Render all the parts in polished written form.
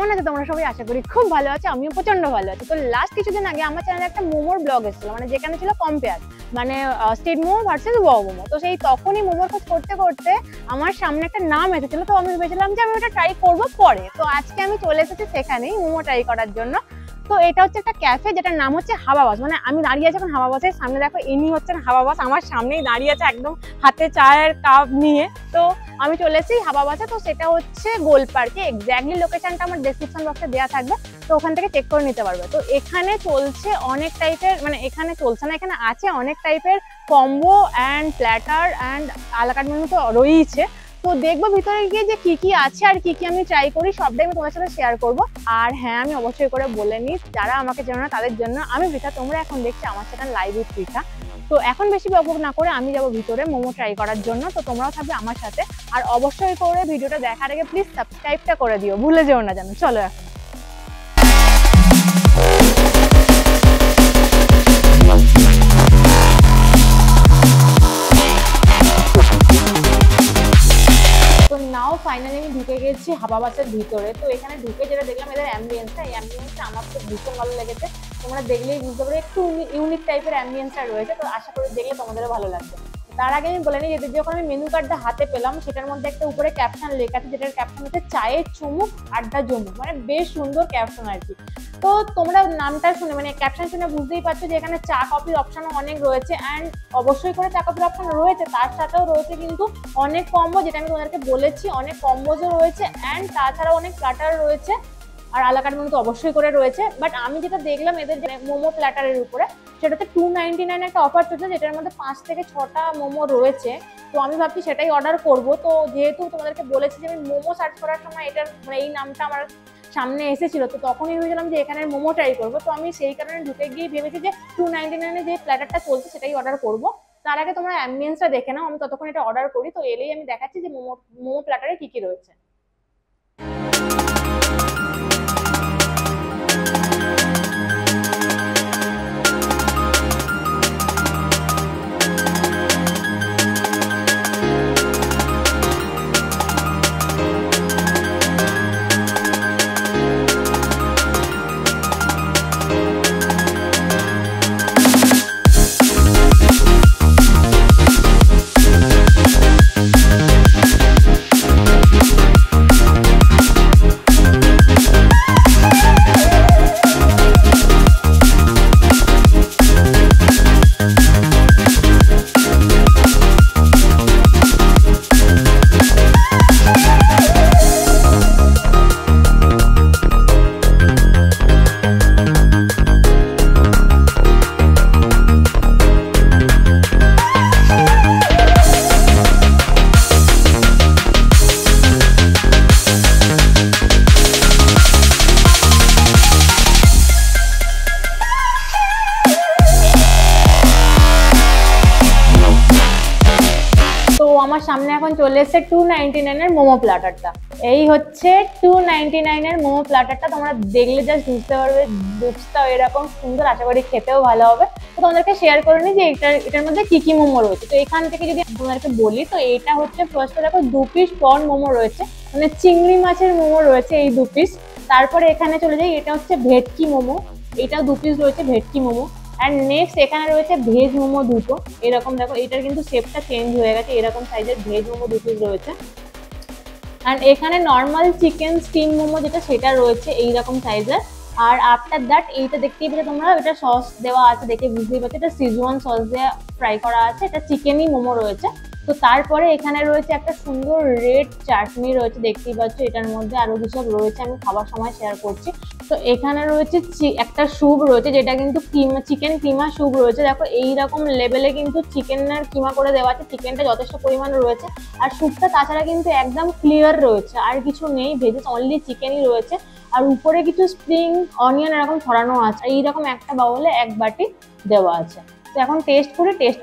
কেমন আছে তোমরা সবাই? আশা করি খুব ভালো আছো, আমিও প্রচন্ড ভালো আছি। তো লাস্ট কিছুদিন আগে আমার চ্যানেলে একটা মোমোর ব্লগ এসেছিল, মানে যেখানে ছিল কম্পেয়ার, মানে street momo versus wow momo. তো সেই তখনই মোমোর খোঁজ করতে করতে আমার সামনে একটা নাম এসেছিল, তো আমি ভেবেছিলাম যে আমি ওটা ট্রাই করবো পরে। তো আজকে আমি চলে এসেছি সেখানেই মোমো ট্রাই করার জন্য। তো এটা হচ্ছে একটা ক্যাফে যেটার নাম হচ্ছে হাবাবাস। মানে আমি দাঁড়িয়ে আছি এখন হাবাবাসের সামনে, দেখো ইনি হচ্ছেন হাবাবাস, আমার সামনেই দাঁড়িয়ে আছে একদম হাতে চায়ের কাপ নিয়ে। তো আমি চলে এসেছি হাবাবাসে। তো সেটা হচ্ছে গোল পার্কে, এক্স্যাক্টলি লোকেশনটা আমার ডেসক্রিপশন বক্সে দেওয়া থাকবে, তো ওখান থেকে চেক করে নিতে পারবে। তো এখানে চলছে অনেক টাইপের, মানে এখানে চলছে না, এখানে আছে অনেক টাইপের combo and platter and a la carte menu তো রয়েছে। তো দেখবো ভিতরে গিয়ে যে কি কি আছে আর কি কি আমি ট্রাই করি, সবটাই আমি তোমার সাথে শেয়ার করবো। আর হ্যাঁ, আমি অবশ্যই করে বলে নিই, যারা আমাকে চেনো না তাদের জন্য আমি পৃথা, তোমরা এখন দেখছো আমার চ্যানেল লাইভ উইথ পৃথা। তো এখন বেশি বকবক না করে আমি যাবো ভিতরে মোমো ট্রাই করার জন্য। তো তোমরাও থাকবে আমার সাথে, আর অবশ্যই করে ভিডিওটা দেখার আগে প্লিজ সাবস্ক্রাইবটা করে দিও, ভুলে যেও না যেন। চলো এখন। নাও ফাইনালি আমি ঢুকে গেছি হাবাবাসের ভিতরে। তো এখানে ঢুকে যেটা দেখলাম এদের অ্যাম্বিয়েন্সটা, এই অ্যাম্বিয়েন্সটা আমার তো ভীষণ ভালো লেগেছে। তোমরা দেখলেই বুঝতে পারবে একটু ইউনিক টাইপের অ্যাম্বিয়েন্সটা রয়েছে। তো আশা করি দেখলে তোমাদেরও ভালো লাগবে। তার আগে আমি বলে নিই, যে যখন আমি মেনু কার্ডটা হাতে পেলাম সেটার মধ্যে একটা উপরে ক্যাপশন লেখা আছে, যেটার ক্যাপশন হচ্ছে চায়ের চুমুক আড্ডা জমুক, মানে বেশ সুন্দর ক্যাপশন আর কি। তো তোমরা নামটা শুনে, মানে ক্যাপশন শুনে বুঝতেই পারছো যে এখানে চা কফির অপশনও অনেক রয়েছে। অ্যান্ড অবশ্যই করে চা কফির অপশন রয়েছে, তার সাথেও রয়েছে কিন্তু অনেক কম্বো, যেটা আমি তোমাদেরকে বলেছি, অনেক কম্বোজও রয়েছে। অ্যান্ড তাছাড়াও অনেক প্ল্যাটার রয়েছে, আর আলাকাট মেনু তো অবশ্যই করে রয়েছে। বাট আমি যেটা দেখলাম এদের যে মোমো প্ল্যাটারের উপরে, সেটাতে 299 একটা অফার চলছে, যেটার মধ্যে 5 থেকে 6টা মোমো রয়েছে। তো আমি ভাবছি সেটাই অর্ডার করব। তো যেহেতু তোমাদেরকে বলেছি যে আমি মোমো সার্চ করার সময় এটার মানে এই নামটা আমার সামনে এসেছিল, তো তখনই ভেবেছিলাম যে এখানে মোমো ট্রাই করবো। তো আমি সেই কারণে ঢুকে গিয়ে ভেবেছি যে 299 যে প্ল্যাটারটা চলছে সেটাই অর্ডার করব। তার আগে তোমরা অ্যাম্বিয়েন্সটা দেখে নাও, আমি ততক্ষণ এটা অর্ডার করি। তো এলেই আমি দেখাচ্ছি যে মোমো প্ল্যাটারে কি কি রয়েছে। আমার সামনে এখন চলে এসেছে 299 এর মোমো প্ল্যাটারটা। এই হচ্ছে 299 এর মোমো প্ল্যাটারটা। তোমরা দেখলে জাস্ট বুঝতে পারবে লুকসটাও এরকম সুন্দর, আশা করি খেতেও ভালো হবে। তো তোমাদেরকে শেয়ার করে নিই যে এটার মধ্যে কি কি মোমো রয়েছে। তো এখান থেকে যদি তোমাদেরকে বলি, তো এটা হচ্ছে ফার্স্টে দেখো 2 পিস প্রন মোমো রয়েছে, মানে চিংড়ি মাছের মোমো রয়েছে এই 2 পিস। তারপরে এখানে চলে যাই, এটা হচ্ছে ভেটকি মোমো, এটাও 2 পিস রয়েছে ভেটকি মোমো। অ্যান্ড নেক্সট এখানে রয়েছে ভেজ মোমো দুটো, এরকম দেখো এটার কিন্তু শেপটা চেঞ্জ হয়ে গেছে, এরকম সাইজের ভেজ মোমো 2 পিস রয়েছে। অ্যান্ড এখানে নর্মাল চিকেন স্টিম মোমো যেটা, সেটা রয়েছে এইরকম সাইজের। আর আফটার দ্যাট এইটা দেখতেই পেলে তোমরা, এটা সস দেওয়া আছে, দেখে বুঝতেই পারছো এটা সিজওয়ান সস দিয়ে ফ্রাই করা আছে, এটা চিকেনই মোমো রয়েছে। তো তারপরে এখানে রয়েছে একটা সুন্দর রেড চাটনি রয়েছে, দেখতেই পাচ্ছ। এটার মধ্যে আরো কিছু রয়েছে, আমি খাবার সময় শেয়ার করছি। তো এখানে রয়েছে একটা স্যুপ রয়েছে, যেটা কিন্তু চিকেন কিমা স্যুপ রয়েছে। দেখো এইরকম লেভেলে কিন্তু চিকেনের কিমা করে দেওয়া আছে, চিকেনটা যথেষ্ট পরিমাণে রয়েছে। আর স্যুপটা তাছাড়া কিন্তু একদম ক্লিয়ার রয়েছে, আর কিছু নেই, ভেজেস অনলি চিকেনই রয়েছে। আর উপরে কিছু স্প্রিং অনিয়ন এরকম ছড়ানো আছে, এইরকম একটা বাউলে 1 বাটি দেওয়া আছে। তো এখন টেস্ট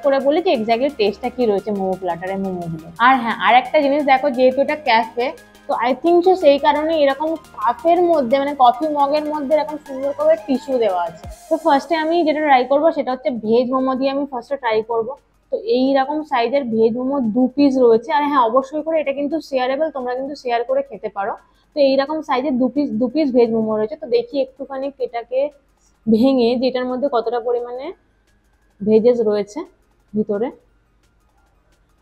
করে বলি যে এক্স্যাক্টলি টেস্টটা কি রয়েছে মোমো প্ল্যাটারের মোমোগুলো। আর হ্যাঁ, আর একটা জিনিস দেখো, যেহেতু এটা ক্যাফে, তো আই থিঙ্ক সো সেই কারণে এরকম কাপের মধ্যে, মানে কফি মগের মধ্যে এরকম সুন্দর করে টিস্যু দেওয়া আছে। তো ফার্স্টে আমি যেটা ট্রাই করবো সেটা হচ্ছে ভেজ মোমো দিয়ে আমি ফার্স্টে ট্রাই করবো। তো এইরকম সাইজের ভেজ মোমো 2 পিস রয়েছে। আর হ্যাঁ, অবশ্যই করে এটা কিন্তু শেয়ারেবল, তোমরা কিন্তু শেয়ার করে খেতে পারো। তো এইরকম সাইজের দু পিস ভেজ মোমো রয়েছে। তো দেখি একটুখানি এটাকে ভেঙে যে এটার মধ্যে কতটা পরিমাণে ভেজেস রয়েছে ভিতরে।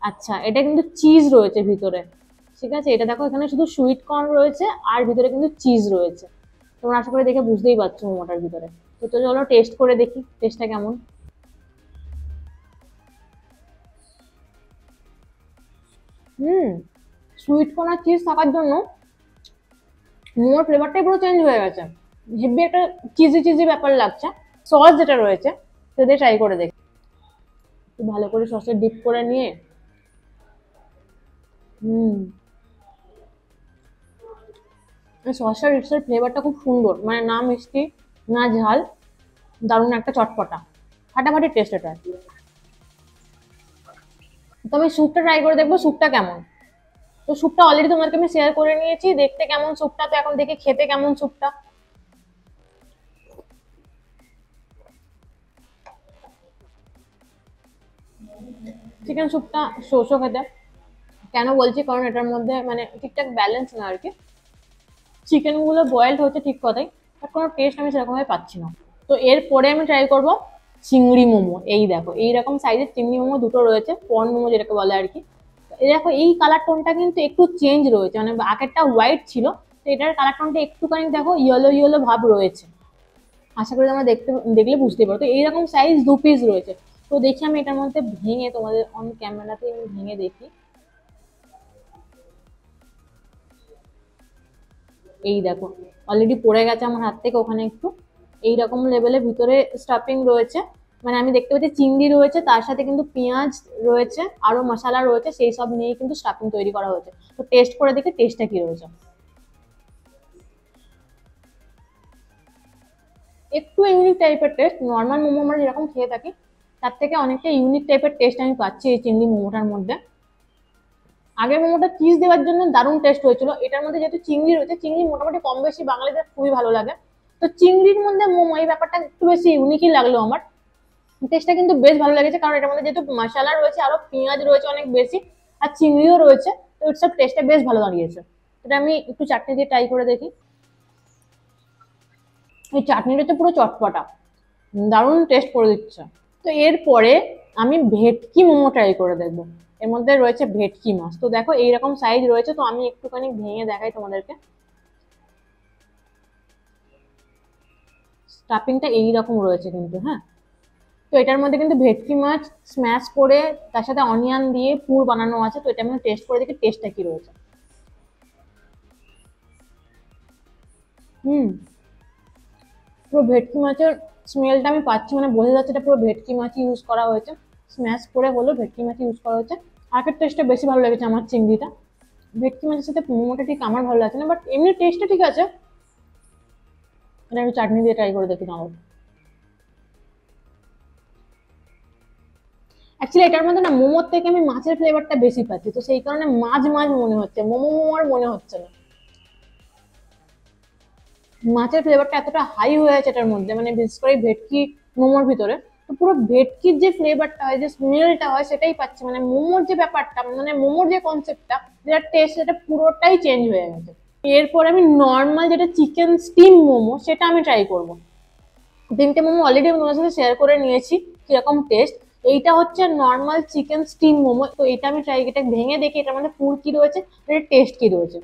আচ্ছা, এটা কিন্তু চিজ রয়েছে ভিতরে, ঠিক আছে। এটা দেখো, এখানে শুধু সুইট কর্ন রয়েছে আর ভিতরে কিন্তু চিজ রয়েছে। তোমরা আশা করে দেখে বুঝতেই পারছো মোমোটার ভিতরে। তো চলো টেস্ট করে দেখি টেস্টটা কেমন। হুম, সুইট কর্ন আর চিজ থাকার জন্য মোমোর ফ্লেভারটাই পুরো চেঞ্জ হয়ে গেছে। হেভি একটা চিজি চিজি ব্যাপার লাগছে। সস যেটা রয়েছে সেটা ট্রাই করে দেখি। একটু ভালো করে সসে ডিপ করে নিয়ে সসের রিচের ফ্লেভারটা খুব সুন্দর, মানে না মিষ্টি না ঝাল, দারুণ একটা চটপটা ফাটাফাটি টেস্ট এটা। তো আমি স্যুপটা ট্রাই করে দেখবো স্যুপটা কেমন। তো স্যুপটা অলরেডি তোমাদেরকে আমি শেয়ার করে নিয়েছি, দেখতে কেমন স্যুপটা, তো এখন দেখি খেতে কেমন স্যুপটা। চিকেন স্যুপটা শোষো খেতে। কেন বলছি, কারণ এটার মধ্যে মানে ঠিকঠাক ব্যালেন্স না আর কি। চিকেন গুলো বয়েলড হচ্ছে ঠিক কথাই, বাট কোনো টেস্ট আমি সেরকম ভাবে পাচ্ছি না। তো এরপরে আমি ট্রাই করব চিংড়ি মোমো। এই দেখো, এইরকম সাইজের চিংড়ি মোমো দুটো রয়েছে, পন মোমো যেটাকে বলে আর কি। এই দেখো, এই কালার টোনটা কিন্তু একটু চেঞ্জ রয়েছে, মানে আগেরটা হোয়াইট ছিল, তো এটার কালার টোনটা একটুখানি দেখো ইয়েলো ইয়েলো ভাব রয়েছে। আশা করি তোমরা দেখলে বুঝতেই পারো। তো এইরকম সাইজ দু পিস রয়েছে। তো দেখি আমি এটার মধ্যে ভেঙে তোমাদের অন ক্যামেরাতে আমি ভেঙে দেখি। এই দেখো, অলরেডি পড়ে গেছে আমার হাত থেকে ওখানে একটু। এইরকম লেভেলের ভিতরে স্টাফিং রয়েছে, মানে আমি দেখতে পাচ্ছি চিংড়ি রয়েছে, তার সাথে কিন্তু পেঁয়াজ রয়েছে, আরো মশলা রয়েছে, সেই সব নিয়ে কিন্তু স্টাফিং তৈরি করা হয়েছে। তো টেস্ট করে দেখি টেস্টটা কি রয়েছে। একটু ইউনিক টাইপের টেস্ট, নর্মাল মোমো আমরা যেরকম খেয়ে থাকি তার থেকে অনেকটা ইউনিক টাইপের টেস্ট আমি পাচ্ছি এই চিংড়ি মোমোটার মধ্যে। আগের মোমোটা চিজ দেওয়ার জন্য দারুণ টেস্ট হয়েছিল, এটার মধ্যে যেহেতু চিংড়ি রয়েছে, চিংড়ি মোটামুটি কম বেশি বাঙালিদের খুবই ভালো লাগে, তো চিংড়ির মধ্যে মোমো এই ব্যাপারটা একটু বেশি ইউনিকই লাগলো আমার। টেস্টটা কিন্তু বেশ ভালো লেগেছে, কারণ এটার মধ্যে যেহেতু মশলা রয়েছে, আরো পেঁয়াজ রয়েছে অনেক বেশি, আর চিংড়িও রয়েছে, তো সব টেস্টটা বেশ ভালো দাঁড়িয়েছে। এটা আমি একটু চাটনি দিয়ে ট্রাই করে দেখি। এই চাটনিটা হচ্ছে পুরো চটপটা, দারুণ টেস্ট করে দিচ্ছে। তো এরপরে আমি ভেটকি মোমো ট্রাই করে দেখবো। এর মধ্যে রয়েছে ভেটকি মাছ, তো দেখো এইরকম সাইজ রয়েছে, তো আমি একটুখানি ভেঙে দেখাই তোমাদেরকে। স্টাফিংটা এইরকম রয়েছে কিন্তু, হ্যাঁ। তো এটার মধ্যে কিন্তু ভেটকি মাছ স্ম্যাশ করে তার সাথে অনিয়ন দিয়ে পুর বানানো আছে। তো এটা আমি টেস্ট করে দেখি টেস্টটা কি রয়েছে। হুম, পুরো ভেটকি মাছের স্মেলটা আমি পাচ্ছি, মানে বোঝা যাচ্ছে এটা পুরো ভেটকি মাছই ইউজ করা হয়েছে, স্ম্যাশ করে হলেও ভেটকি মাছ ইউজ করা হয়েছে। আগের টেস্টটা বেশি ভালো লেগেছে আমার চিংড়িটা, ভেটকি মাছের সাথে মোমোটা ঠিক আমার ভালো লাগছে না, বাট এমনি টেস্টটা ঠিক আছে। এটা আমি চাটনি দিয়ে ট্রাই করে দেখি তাহলে। অ্যাকচুয়ালি এটার মধ্যে না মোমোর থেকে আমি মাছের ফ্লেভারটা বেশি পাচ্ছি, তো সেই কারণে মাছ মাছ মনে হচ্ছে, মোমো মোমো আর মনে হচ্ছে না। মাছের ফ্লেভারটা এতটা হাই হয়ে আছে এটার মধ্যে, মানে বিশেষ করে ভেটকি মোমোর ভিতরে। তো পুরো ভেটকির যে ফ্লেভারটা হয়, যে স্মেলটা হয়, সেটাই পাচ্ছি, মানে মোমোর যে ব্যাপারটা, মানে মোমোর যে কনসেপ্টটা, যেটা টেস্ট, সেটা পুরোটাই চেঞ্জ হয়ে গেছে। এরপর আমি নর্মাল যেটা চিকেন স্টিম মোমো, সেটা আমি ট্রাই করবো। তিনটে মোমো অলরেডি আমি তোমার সাথে শেয়ার করে নিয়েছি কিরকম টেস্ট। এইটা হচ্ছে নর্মাল চিকেন স্টিম মোমো, তো এটা আমি ট্রাই, এটা ভেঙে দেখি এটার মধ্যে পুর কি রয়েছে, এটার টেস্ট কি রয়েছে।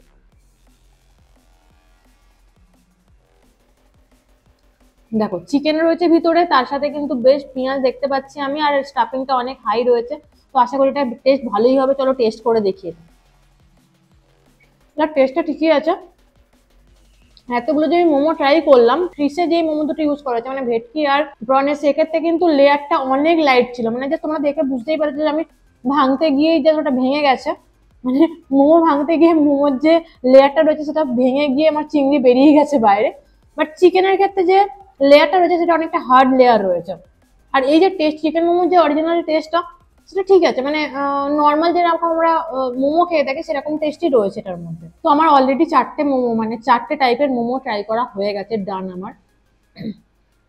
দেখো, চিকেন রয়েছে ভিতরে, তার সাথে কিন্তু বেশ পেঁয়াজ দেখতে পাচ্ছি আমি, আর স্টাফিংটা অনেক হাই রয়েছে। তো আশা করি এটা টেস্ট ভালোই হবে, চলো টেস্ট করে দেখি। এটা টেস্টটা ঠিকই আছে। এতগুলো যে আমি মোমো ট্রাই করলাম, ফিশে যে মোমো দুটো ইউজ করা হয়েছে, মানে ভেটকি আর প্রনের, সেক্ষেত্রে কিন্তু লেয়ারটা অনেক লাইট ছিল, মানে যে তোমরা দেখে বুঝতেই পারছো যে আমি ভাঙতে গিয়েই যে ওটা ভেঙে গেছে, মানে মোমো ভাঙতে গিয়ে মোমোর যে লেয়ারটা রয়েছে সেটা ভেঙে গিয়ে আমার চিংড়ি বেরিয়ে গেছে বাইরে। বাট চিকেনের ক্ষেত্রে যে লেয়ারটা রয়েছে সেটা অনেকটা হার্ড লেয়ার রয়েছে। আর এই যে টেস্ট, চিকেন মোমোর যে অরিজিনাল টেস্টটা, সেটা ঠিক আছে, মানে নর্মাল যেরকম আমরা মোমো খেয়ে থাকি সেরকম টেস্টই রয়েছে এটার মধ্যে। তো আমার অলরেডি চারটে মোমো, মানে চারটে টাইপের মোমো ট্রাই করা হয়ে গেছে, ডান আমার।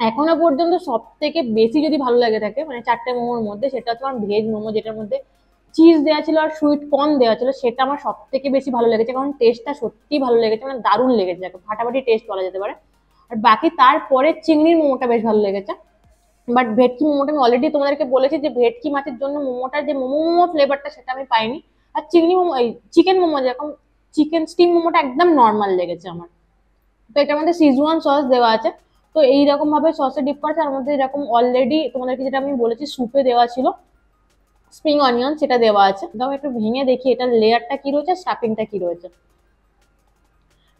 এখনো পর্যন্ত সব থেকে বেশি যদি ভালো লাগে থাকে, মানে চারটে মোমোর মধ্যে, সেটা হচ্ছে আমার ভেজ মোমো, যেটার মধ্যে চিজ দেওয়া ছিল আর সুইট কর্ন দেওয়া ছিল, সেটা আমার সব থেকে বেশি ভালো লেগেছে, কারণ টেস্টটা সত্যিই ভালো লেগেছে, মানে দারুণ লেগেছে, ফাটাফাটি টেস্ট বলা যেতে পারে। আর বাকি তারপরে চিংড়ির মোমোটা বেশ ভালো লেগেছে। বাট ভেটকি মোমোটা আমি অলরেডি তোমাদেরকে বলেছি যে ভেটকি মাছের জন্য মোমোটার যে মোমো মোমো ফ্লেভারটা সেটা আমি পাইনি। আর চিংড়ি মোমো, এই চিকেন মোমো যেরকম চিকেন স্টিম মোমোটা একদম নর্মাল লেগেছে আমার। তো এটার মধ্যে সিজুয়ান সস দেওয়া আছে, তো এইরকম ভাবে সসে ডিপ করা, তার মধ্যে এরকম অলরেডি তোমাদেরকে যেটা আমি বলেছি স্যুপে দেওয়া ছিল স্প্রিং অনিয়ন, সেটা দেওয়া আছে। দাও একটু ভেঙে দেখি এটার লেয়ারটা কি রয়েছে, স্টাফিংটা কি রয়েছে।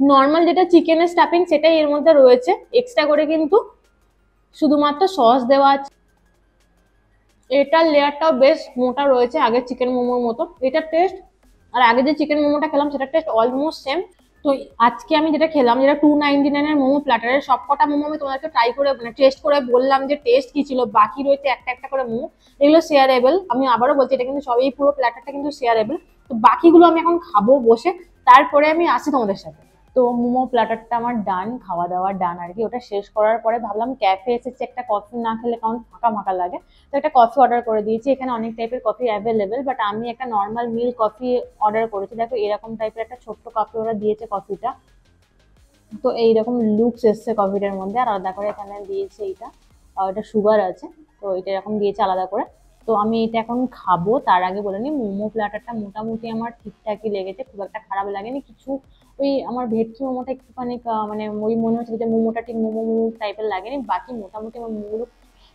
নর্মাল যেটা চিকেনের স্টাফিং সেটাই এর মধ্যে রয়েছে, এক্সট্রা করে কিন্তু শুধুমাত্র সস দেওয়া আছে। এটার লেয়ারটাও বেশ মোটা রয়েছে আগের চিকেন মোমোর মতো। এটার টেস্ট আর আগে যে চিকেন মোমোটা খেলাম সেটার টেস্ট অলমোস্ট সেম। তো আজকে আমি যেটা খেলাম, যেটা 299 মোমো প্ল্যাটারের, সবকটা মোমো আমি তোমাদেরকে ট্রাই করে মানে টেস্ট করে বললাম যে টেস্ট কি ছিল। বাকি রয়েছে একটা একটা করে মোমো, এগুলো শেয়ারেবল। আমি আবারও বলছি এটা কিন্তু সবই, পুরো প্ল্যাটারটা কিন্তু শেয়ারেবল। তো বাকিগুলো আমি এখন খাবো বসে, তারপরে আমি আসি তোমাদের সাথে। তো মোমো প্ল্যাটারটা আমার ডান, খাওয়া দাওয়া ডান আর কি। ওটা শেষ করার পরে ভাবলাম ক্যাফে এসেছি, একটা কফি না খেলে কারণ ফাঁকা ফাঁকা লাগে, তো একটা কফি অর্ডার করে দিয়েছি। এখানে অনেক টাইপের কফি অ্যাভেলেবেল, বাট আমি একটা নর্মাল মিল্ক কফি অর্ডার করেছি। দেখো এরকম টাইপের একটা ছোট্ট কাপে ওরা দিয়েছে কফিটা। তো এইরকম লুকস এসছে কফিটার মধ্যে, আর আলাদা করে এখানে দিয়েছে এইটা, এটা সুগার আছে, তো এটা এরকম দিয়েছে আলাদা করে। তো আমি এটা এখন খাবো, তার আগে বলে নিই মোমো প্ল্যাটারটা মোটামুটি আমার ঠিকঠাকই লেগেছে, খুব একটা খারাপ লাগেনি কিছু। ওই আমার ভেটকি মোমোটা একটুখানি মানে ওই মনে হচ্ছে যে মোমোটা ঠিক মোমো মোমো টাইপের লাগেনি, বাকি মোটামুটি আমার মোমোগুলো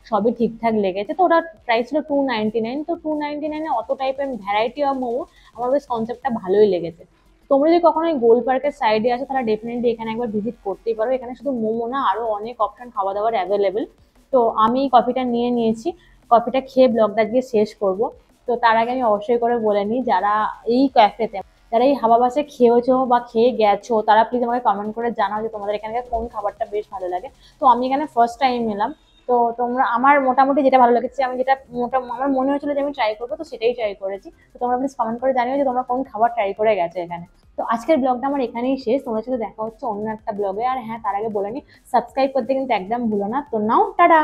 সবই ঠিকঠাক লেগেছে। তো ওটার প্রাইস ছিল 299, তো 299 অত টাইপের ভ্যারাইটি অফ মোমো, আমার বেশ কনসেপ্টটা ভালোই লেগেছে। তোমরা যদি কখনো এই গোল পার্কের সাইডে আসো তাহলে ডেফিনেটলি এখানে একবার ভিজিট করতেই পারো। এখানে শুধু মোমো না, আরো অনেক অপশন খাওয়া দাওয়ার অ্যাভেলেবেল। তো আমি কফিটা নিয়ে নিয়েছি, কফিটা খেয়ে ব্লগটা আজকে শেষ করব। তো তার আগে আমি অবশ্যই করে বলে নিই, যারা এই ক্যাফেতে, যারা এই হাওয়া বাসে খেয়েছো বা খেয়ে গেছো, তারা প্লিজ আমাকে কমেন্ট করে জানাও যে তোমাদের এখানকার কোন খাবারটা বেশ ভালো লাগে। তো আমি এখানে ফার্স্ট টাইম এলাম, তো তোমরা আমার মোটামুটি যেটা ভালো লেগেছে, আমি যেটা আমার মনে হয়েছিল যে আমি ট্রাই করবো, তো সেটাই ট্রাই করেছি। তো তোমরা প্লিজ কমেন্ট করে জানিও যে তোমরা কোন খাবার ট্রাই করে গেছো এখানে। তো আজকের ব্লগটা আমার এখানেই শেষ, তোমার সাথে দেখা হচ্ছে অন্য একটা ব্লগে। আর হ্যাঁ, তার আগে বলে নি সাবস্ক্রাইব করতে কিন্তু একদম ভুলো না। তো নাও টাটা।